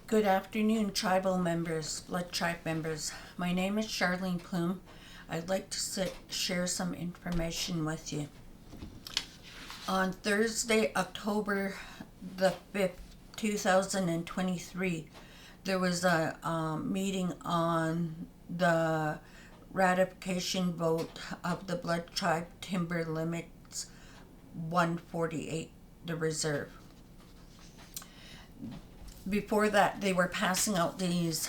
Good afternoon, tribal members, blood tribe members. My name is Charlene Plume. I'd like to share some information with you. On Thursday, October the 5th, 2023, there was a meeting on the ratification vote of the blood tribe timber limits 148, the reserve. Before that, they were passing out these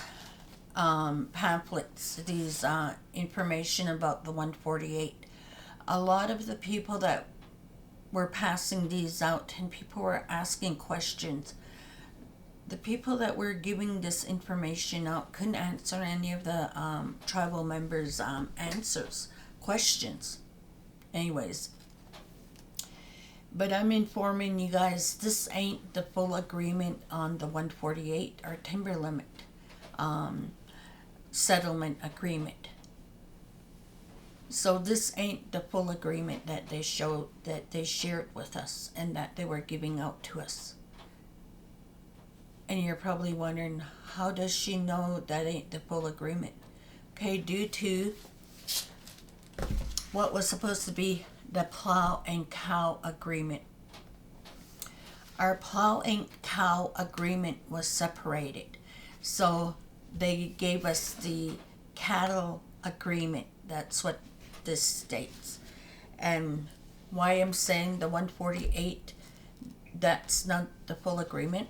pamphlets, these information about the 148. A lot of the people that were passing these out, and people were asking questions. The people that were giving this information out couldn't answer any of the tribal members' questions. Anyways, but I'm informing you guys, this ain't the full agreement on the 148 or timber limit settlement agreement. So this ain't the full agreement that they showed, that they shared with us and that they were giving out to us. And you're probably wondering, how does she know that ain't the full agreement? Okay, due to what was supposed to be the plow and cow agreement. Our plow and cow agreement was separated. So they gave us the cattle agreement. That's what this states. And why I'm saying the 148, that's not the full agreement.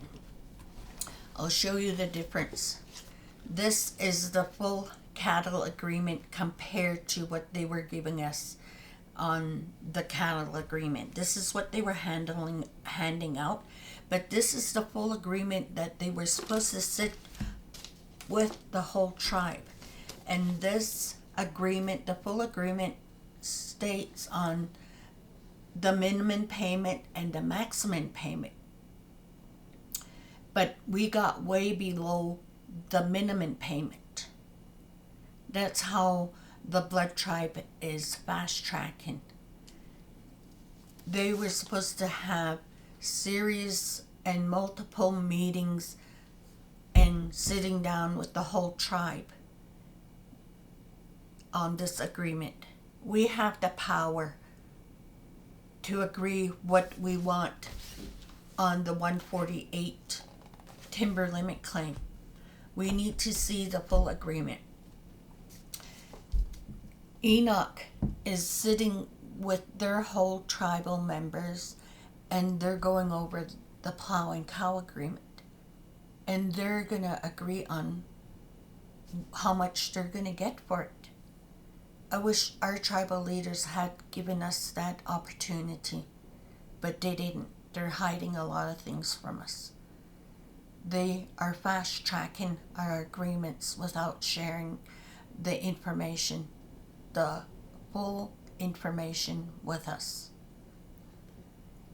I'll show you the difference. This is the full cattle agreement compared to what they were giving us on the cattle agreement. This is what they were handing out, but this is the full agreement that they were supposed to sit with the whole tribe. And this agreement, the full agreement, states on the minimum payment and the maximum payment. But we got way below the minimum payment. That's how the blood tribe is fast tracking. They were supposed to have series and multiple meetings and sitting down with the whole tribe on this agreement. We have the power to agree what we want on the 148 timber limit claim. We need to see the full agreement. Enoch is sitting with their whole tribal members and they're going over the plow and cow agreement. And they're going to agree on how much they're going to get for it. I wish our tribal leaders had given us that opportunity, but they didn't. They're hiding a lot of things from us. They are fast tracking our agreements without sharing the information, the full information with us.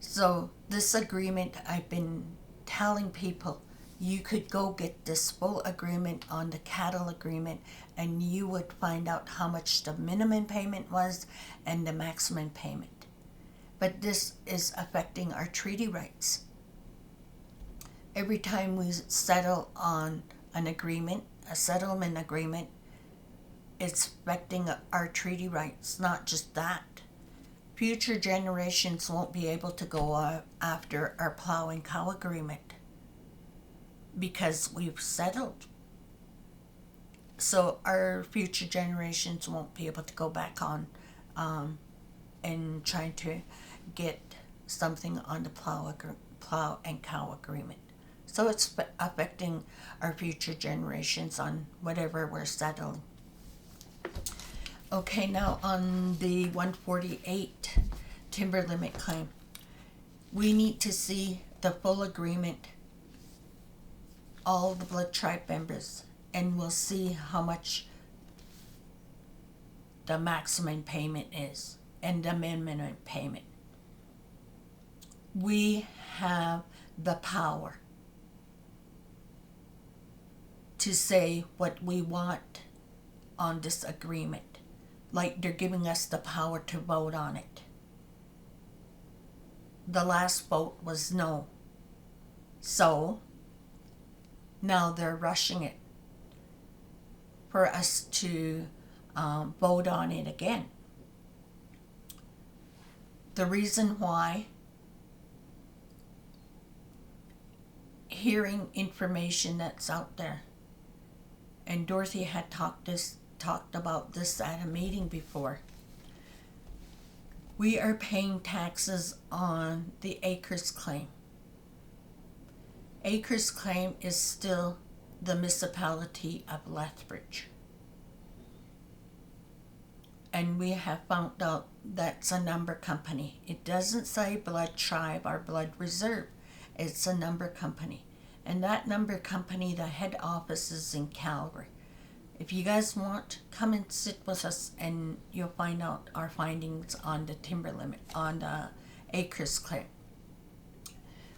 So this agreement, I've been telling people, you could go get this full agreement on the cattle agreement and you would find out how much the minimum payment was and the maximum payment. But this is affecting our treaty rights. Every time we settle on an agreement, a settlement agreement, it's affecting our treaty rights. Not just that. Future generations won't be able to go after our plow and cow agreement because we've settled. So our future generations won't be able to go back on and trying to get something on the plow and cow agreement. So it's affecting our future generations on whatever we're settling. Okay, now on the 148 timber limit claim, we need to see the full agreement, all the blood tribe members, and we'll see how much the maximum payment is and the minimum payment. We have the power to say what we want on this agreement. Like they're giving us the power to vote on it. The last vote was no. So Now they're rushing it for us to vote on it again. The reason why, hearing information that's out there, and Dorothy had talked about this at a meeting before. We are paying taxes on the acres claim. Acres claim is still the municipality of Lethbridge. And we have found out that's a number company. It doesn't say Blood Tribe or Blood Reserve. It's a number company. And that number company, the head office is in Calgary. If you guys want, come and sit with us and you'll find out our findings on the timber limit, on the acres claim.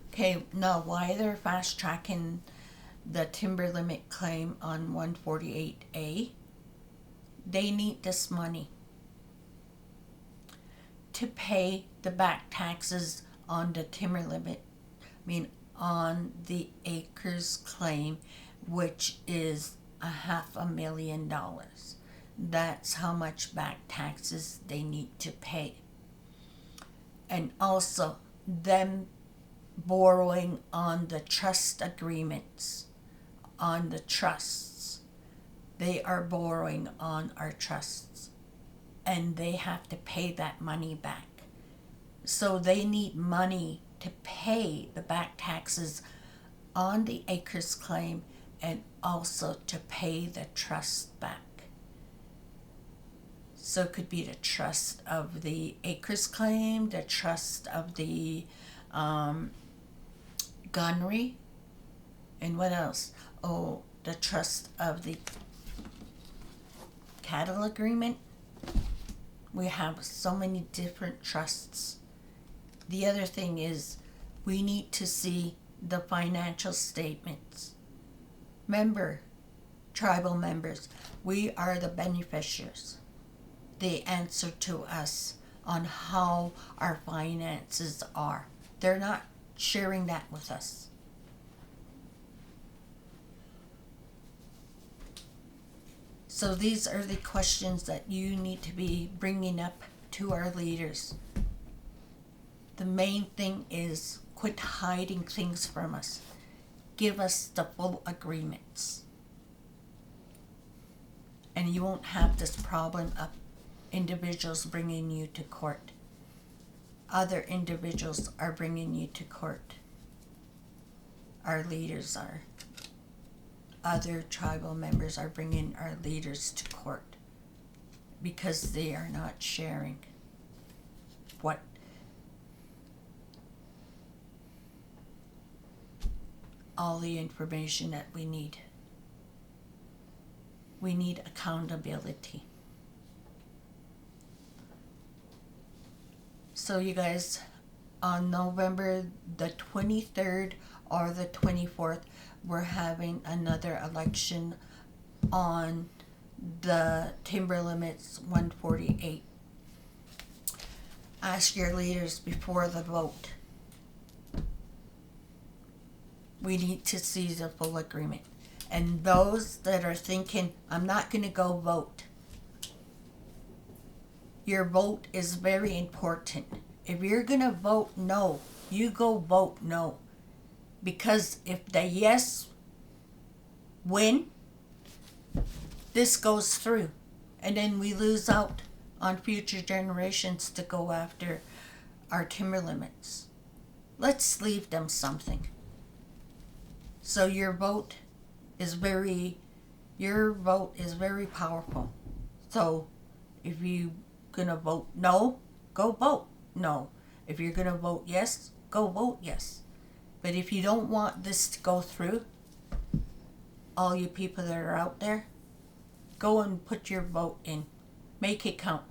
Okay, now why they're fast tracking the timber limit claim on 148A? They need this money to pay the back taxes on the timber limit, on the acres claim, which is $500,000. That's how much back taxes they need to pay. And also them borrowing on the trust agreements, on the trusts. They are borrowing on our trusts, and they have to pay that money back. So they need money to pay the back taxes on the acres claim and also to pay the trust back. So it could be the trust of the acres claim, the trust of the gunnery, and what else? Oh, the trust of the cattle agreement. We have so many different trusts. The other thing is we need to see the financial statements. Remember, tribal members, we are the beneficiaries. They answer to us on how our finances are. They're not sharing that with us. So these are the questions that you need to be bringing up to our leaders. The main thing is quit hiding things from us. Give us the full agreements. And you won't have this problem of individuals bringing you to court. Other individuals are bringing you to court. Our leaders are. Other tribal members are bringing our leaders to court because they are not sharing what all the information that we need. We need accountability. So you guys, on November the 23rd or the 24th, we're having another election on the timber limits 148. Ask your leaders before the vote. We need to see the full agreement. And those that are thinking, I'm not going to go vote. Your vote is very important. If you're going to vote no, you go vote no. Because if the yes win, this goes through. And then we lose out on future generations to go after our timber limits. Let's leave them something. So your vote is very powerful. So if you're going to vote no, go vote no. If you're going to vote yes, go vote yes. But if you don't want this to go through, all you people that are out there, go and put your vote in. Make it count.